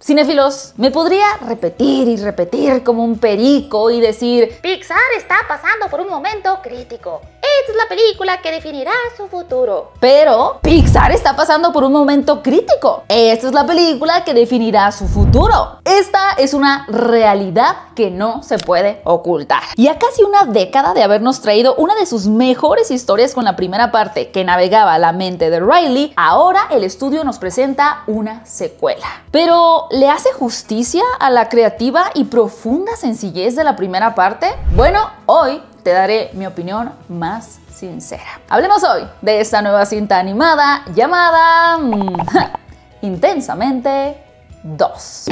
Cinéfilos, me podría repetir y repetir como un perico y decir: Pixar está pasando por un momento crítico. Esta es la película que definirá su futuro. Pero Pixar está pasando por un momento crítico. Esta es la película que definirá su futuro. Esta es una realidad que no se puede ocultar. Y a casi una década de habernos traído una de sus mejores historias con la primera parte que navegaba la mente de Riley, ahora el estudio nos presenta una secuela. Pero, ¿le hace justicia a la creativa y profunda sencillez de la primera parte? Bueno, hoy te daré mi opinión más sincera. Hablemos hoy de esta nueva cinta animada llamada Intensamente 2.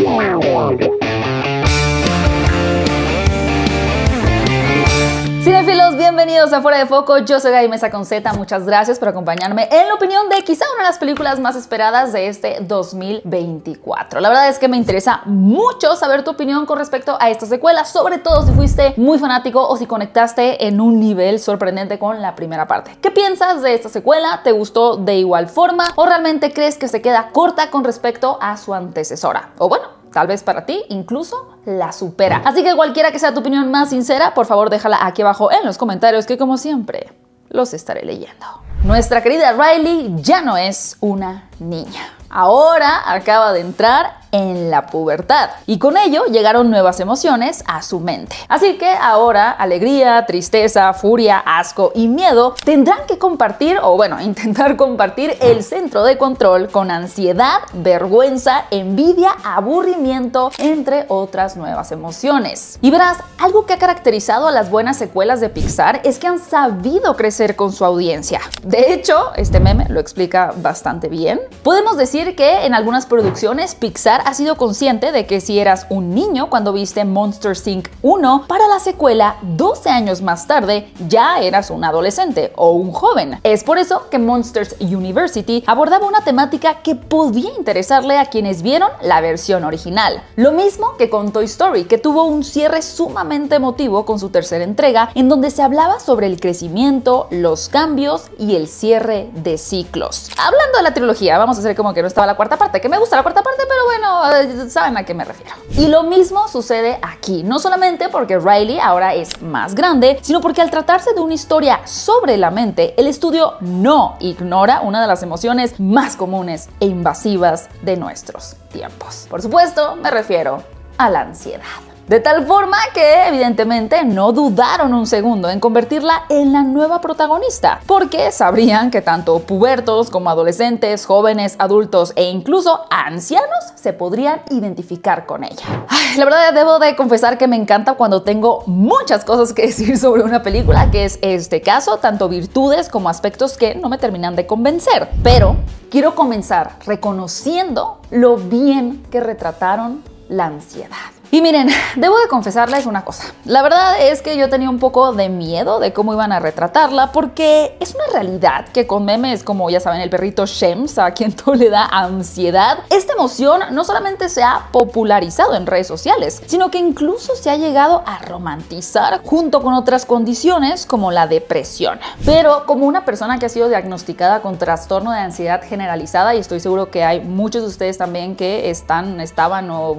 Cinéfilos, bienvenidos a Fuera de Foco. Yo soy Gaby Mesa con Z. Muchas gracias por acompañarme en la opinión de quizá una de las películas más esperadas de este 2024. La verdad es que me interesa mucho saber tu opinión con respecto a esta secuela, sobre todo si fuiste muy fanático o si conectaste en un nivel sorprendente con la primera parte. ¿Qué piensas de esta secuela? ¿Te gustó de igual forma o realmente crees que se queda corta con respecto a su antecesora? O bueno, tal vez para ti incluso la supera. Así que cualquiera que sea tu opinión más sincera, por favor déjala aquí abajo en los comentarios que como siempre los estaré leyendo. Nuestra querida Riley ya no es una niña. Ahora acaba de entrar en la pubertad y con ello llegaron nuevas emociones a su mente. Así que ahora alegría, tristeza, furia, asco y miedo tendrán que compartir o bueno, intentar compartir el centro de control con ansiedad, vergüenza, envidia, aburrimiento, entre otras nuevas emociones. Y verás, algo que ha caracterizado a las buenas secuelas de Pixar es que han sabido crecer con su audiencia. De hecho, este meme lo explica bastante bien. Podemos decir que en algunas producciones Pixar ha sido consciente de que si eras un niño cuando viste Monsters Inc. 1, para la secuela 12 años más tarde ya eras un adolescente o un joven. Es por eso que Monsters University abordaba una temática que podía interesarle a quienes vieron la versión original. Lo mismo que con Toy Story, que tuvo un cierre sumamente emotivo con su tercera entrega, en donde se hablaba sobre el crecimiento, los cambios y el cierre de ciclos. Hablando de la trilogía, vamos a hacer como que no estaba la cuarta parte, que me gusta la cuarta parte, pero bueno, saben a qué me refiero. Y lo mismo sucede aquí, no solamente porque Riley ahora es más grande, sino porque al tratarse de una historia sobre la mente, el estudio no ignora una de las emociones más comunes e invasivas de nuestros tiempos. Por supuesto, me refiero a la ansiedad. De tal forma que evidentemente no dudaron un segundo en convertirla en la nueva protagonista, porque sabrían que tanto pubertos como adolescentes, jóvenes, adultos e incluso ancianos se podrían identificar con ella. Ay, la verdad debo de confesar que me encanta cuando tengo muchas cosas que decir sobre una película, que es este caso, tanto virtudes como aspectos que no me terminan de convencer. Pero quiero comenzar reconociendo lo bien que retrataron la ansiedad. Y miren, debo de confesarles una cosa. La verdad es que yo tenía un poco de miedo de cómo iban a retratarla, porque es una realidad que con memes como, ya saben, el perrito Shems, a quien todo le da ansiedad, esta emoción no solamente se ha popularizado en redes sociales, sino que incluso se ha llegado a romantizar junto con otras condiciones como la depresión. Pero como una persona que ha sido diagnosticada con trastorno de ansiedad generalizada, y estoy seguro que hay muchos de ustedes también que estaban o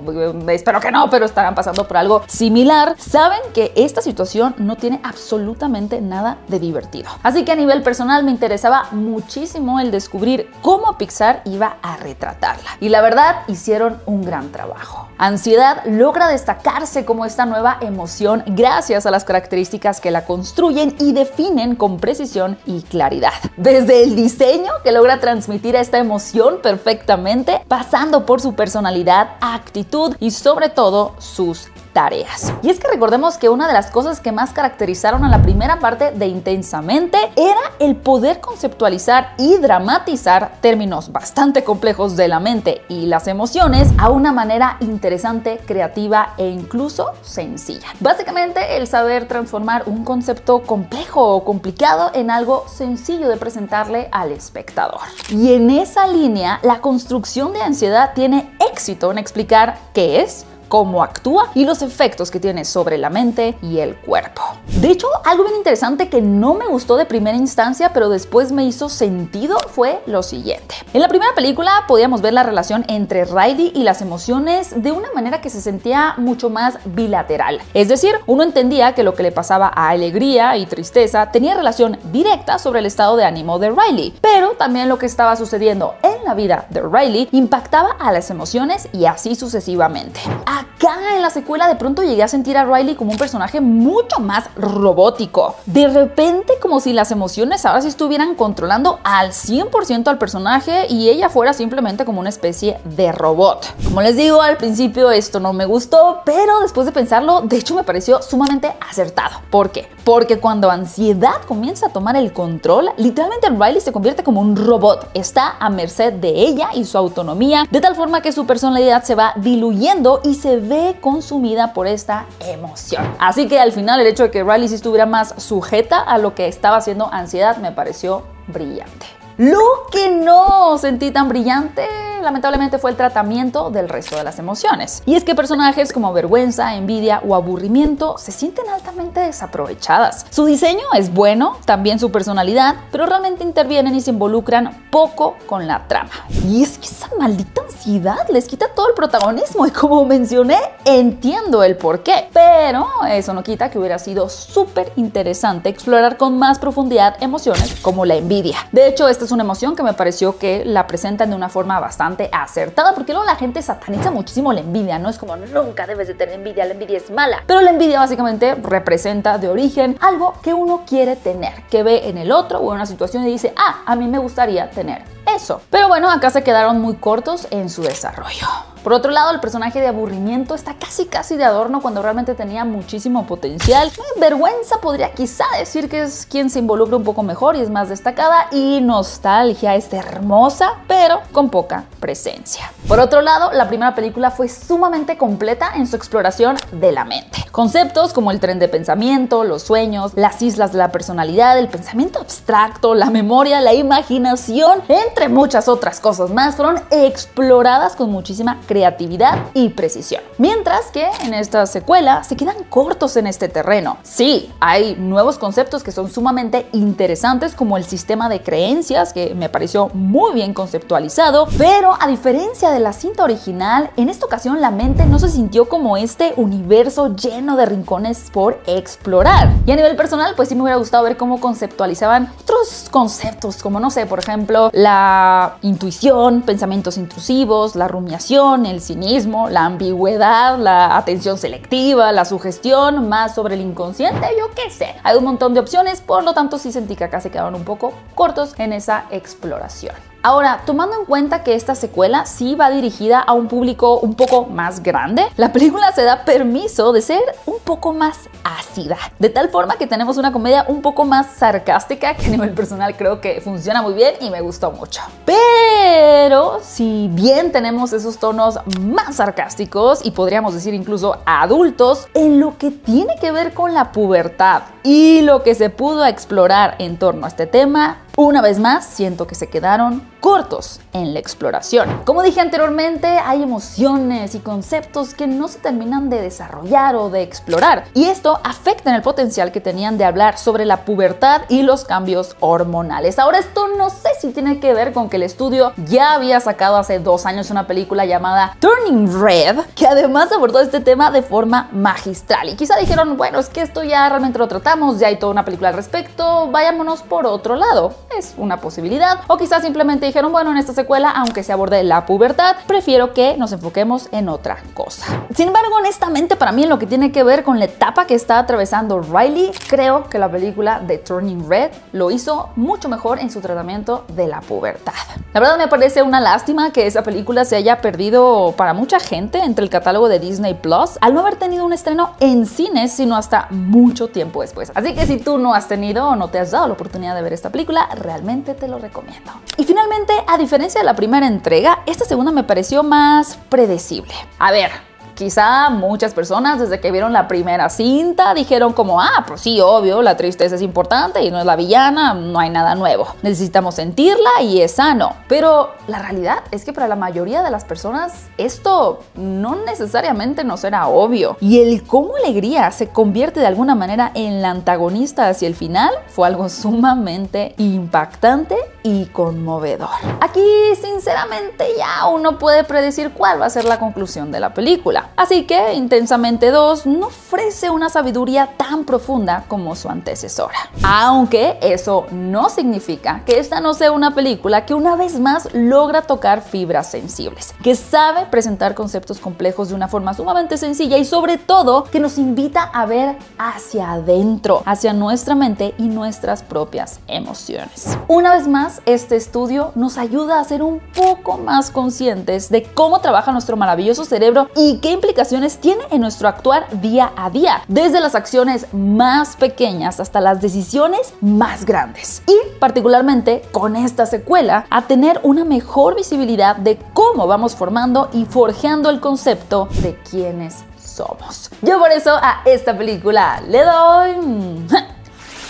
espero que no, pero estarán pasando por algo similar, saben que esta situación no tiene absolutamente nada de divertido. Así que a nivel personal me interesaba muchísimo el descubrir cómo Pixar iba a retratarla. Y la verdad, hicieron un gran trabajo. Ansiedad logra destacarse como esta nueva emoción gracias a las características que la construyen y definen con precisión y claridad. Desde el diseño, que logra transmitir esta emoción perfectamente, pasando por su personalidad, actitud y sobre todo sus tareas. Y es que recordemos que una de las cosas que más caracterizaron a la primera parte de Intensamente era el poder conceptualizar y dramatizar términos bastante complejos de la mente y las emociones a una manera interesante, creativa e incluso sencilla. Básicamente el saber transformar un concepto complejo o complicado en algo sencillo de presentarle al espectador. Y en esa línea, la construcción de Ansiedad tiene éxito en explicar qué es, cómo actúa y los efectos que tiene sobre la mente y el cuerpo. De hecho, algo bien interesante que no me gustó de primera instancia, pero después me hizo sentido, fue lo siguiente. En la primera película podíamos ver la relación entre Riley y las emociones de una manera que se sentía mucho más bilateral. Es decir, uno entendía que lo que le pasaba a alegría y tristeza tenía relación directa sobre el estado de ánimo de Riley, pero también lo que estaba sucediendo en la vida de Riley impactaba a las emociones y así sucesivamente. Acá en la secuela de pronto llegué a sentir a Riley como un personaje mucho más robótico. De repente como si las emociones ahora sí estuvieran controlando al 100% al personaje y ella fuera simplemente como una especie de robot. Como les digo, al principio esto no me gustó, pero después de pensarlo, de hecho me pareció sumamente acertado. ¿Por qué? Porque cuando ansiedad comienza a tomar el control, literalmente Riley se convierte como un robot. Está a merced de ella y su autonomía, de tal forma que su personalidad se va diluyendo y se ve consumida por esta emoción. Así que al final el hecho de que Riley sí estuviera más sujeta a lo que estaba haciendo ansiedad me pareció brillante. Lo que no sentí tan brillante, lamentablemente, fue el tratamiento del resto de las emociones. Y es que personajes como vergüenza, envidia o aburrimiento se sienten altamente desaprovechadas. Su diseño es bueno, también su personalidad, pero realmente intervienen y se involucran poco con la trama. Y es que esa maldita ansiedad les quita todo el protagonismo y, como mencioné, entiendo el porqué. Pero eso no quita que hubiera sido súper interesante explorar con más profundidad emociones como la envidia. De hecho, esta es una emoción que me pareció que la presentan de una forma bastante acertada, porque luego la gente sataniza muchísimo la envidia, ¿no? Es como, nunca debes de tener envidia, la envidia es mala. Pero la envidia básicamente representa de origen algo que uno quiere tener, que ve en el otro o en una situación y dice, ah, a mí me gustaría tener eso. Pero bueno, acá se quedaron muy cortos en su desarrollo. Por otro lado, el personaje de aburrimiento está casi de adorno cuando realmente tenía muchísimo potencial. Vergüenza podría quizá decir que es quien se involucra un poco mejor y es más destacada, y nostalgia es hermosa, pero con poca presencia. Por otro lado, la primera película fue sumamente completa en su exploración de la mente. Conceptos como el tren de pensamiento, los sueños, las islas de la personalidad, el pensamiento abstracto, la memoria, la imaginación, entre muchas otras cosas más, fueron exploradas con muchísima creatividad y precisión. Mientras que en esta secuela se quedan cortos en este terreno. Sí, hay nuevos conceptos que son sumamente interesantes, como el sistema de creencias, que me pareció muy bien conceptualizado, pero a diferencia de la cinta original, en esta ocasión la mente no se sintió como este universo lleno de rincones por explorar. Y a nivel personal, pues sí me hubiera gustado ver cómo conceptualizaban otros conceptos, como no sé, por ejemplo, la intuición, pensamientos intrusivos, la rumiación, el cinismo, la ambigüedad, la atención selectiva, la sugestión, más sobre el inconsciente, yo qué sé. Hay un montón de opciones, por lo tanto sí sentí que acá se quedaron un poco cortos en esa exploración. Ahora, tomando en cuenta que esta secuela sí va dirigida a un público un poco más grande, la película se da permiso de ser un poco más ácida, de tal forma que tenemos una comedia un poco más sarcástica, que a nivel personal creo que funciona muy bien y me gustó mucho. Pero si bien tenemos esos tonos más sarcásticos y podríamos decir incluso adultos, en lo que tiene que ver con la pubertad y lo que se pudo explorar en torno a este tema, una vez más siento que se quedaron cortos en la exploración. Como dije anteriormente, hay emociones y conceptos que no se terminan de desarrollar o de explorar, y esto afecta en el potencial que tenían de hablar sobre la pubertad y los cambios hormonales. Ahora, esto no sé si tiene que ver con que el estudio ya había sacado hace 2 años una película llamada Turning Red, que además abordó este tema de forma magistral, y quizá dijeron, bueno, es que esto ya realmente lo tratamos, ya hay toda una película al respecto, vayámonos por otro lado. Es una posibilidad. O quizás simplemente dijeron, bueno, en esta secuela, aunque se aborde la pubertad, prefiero que nos enfoquemos en otra cosa. Sin embargo, honestamente, para mí, en lo que tiene que ver con la etapa que está atravesando Riley, creo que la película de Turning Red lo hizo mucho mejor en su tratamiento de la pubertad. La verdad, me parece una lástima que esa película se haya perdido para mucha gente entre el catálogo de Disney Plus, al no haber tenido un estreno en cines, sino hasta mucho tiempo después. Así que si tú no has tenido o no te has dado la oportunidad de ver esta película, realmente te lo recomiendo. Y finalmente, a diferencia de la primera entrega, esta segunda me pareció más predecible. A ver, Quizá muchas personas desde que vieron la primera cinta dijeron como, pues sí, obvio, la tristeza es importante y no es la villana, no hay nada nuevo. Necesitamos sentirla y es sano. Pero la realidad es que para la mayoría de las personas esto no necesariamente nos era obvio. Y el cómo Alegría se convierte de alguna manera en la antagonista hacia el final fue algo sumamente impactante y conmovedor. Aquí, sinceramente, ya uno puede predecir cuál va a ser la conclusión de la película. Así que Intensamente 2 no ofrece una sabiduría tan profunda como su antecesora. Aunque eso no significa que esta no sea una película que una vez más logra tocar fibras sensibles, que sabe presentar conceptos complejos de una forma sumamente sencilla y sobre todo que nos invita a ver hacia adentro, hacia nuestra mente y nuestras propias emociones. Una vez más, este estudio nos ayuda a ser un poco más conscientes de cómo trabaja nuestro maravilloso cerebro y qué implicaciones tiene en nuestro actuar día a día, desde las acciones más pequeñas hasta las decisiones más grandes. Y particularmente con esta secuela, a tener una mejor visibilidad de cómo vamos formando y forjando el concepto de quiénes somos. Yo por eso a esta película le doy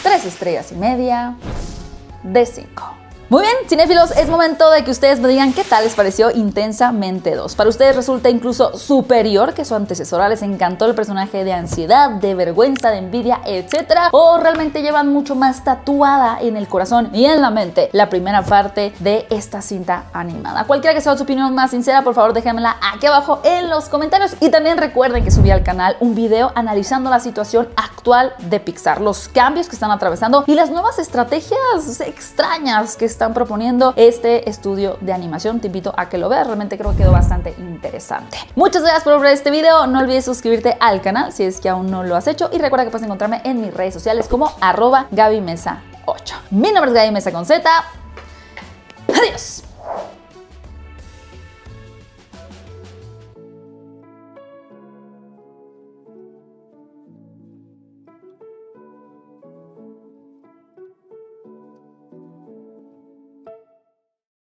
3 estrellas y media de 5. Muy bien, cinéfilos, es momento de que ustedes me digan qué tal les pareció Intensamente 2. ¿Para ustedes resulta incluso superior que su antecesora? ¿Les encantó el personaje de ansiedad, de vergüenza, de envidia, etcétera? ¿O realmente llevan mucho más tatuada en el corazón y en la mente la primera parte de esta cinta animada? Cualquiera que sea su opinión más sincera, por favor déjenmela aquí abajo en los comentarios. Y también recuerden que subí al canal un video analizando la situación actual de Pixar, los cambios que están atravesando y las nuevas estrategias extrañas que están proponiendo este estudio de animación. Te invito a que lo veas, realmente creo que quedó bastante interesante. Muchas gracias por ver este video, no olvides suscribirte al canal si es que aún no lo has hecho y recuerda que puedes encontrarme en mis redes sociales como @GabyMesa8. Mi nombre es Gaby Mesa con Z. Adiós.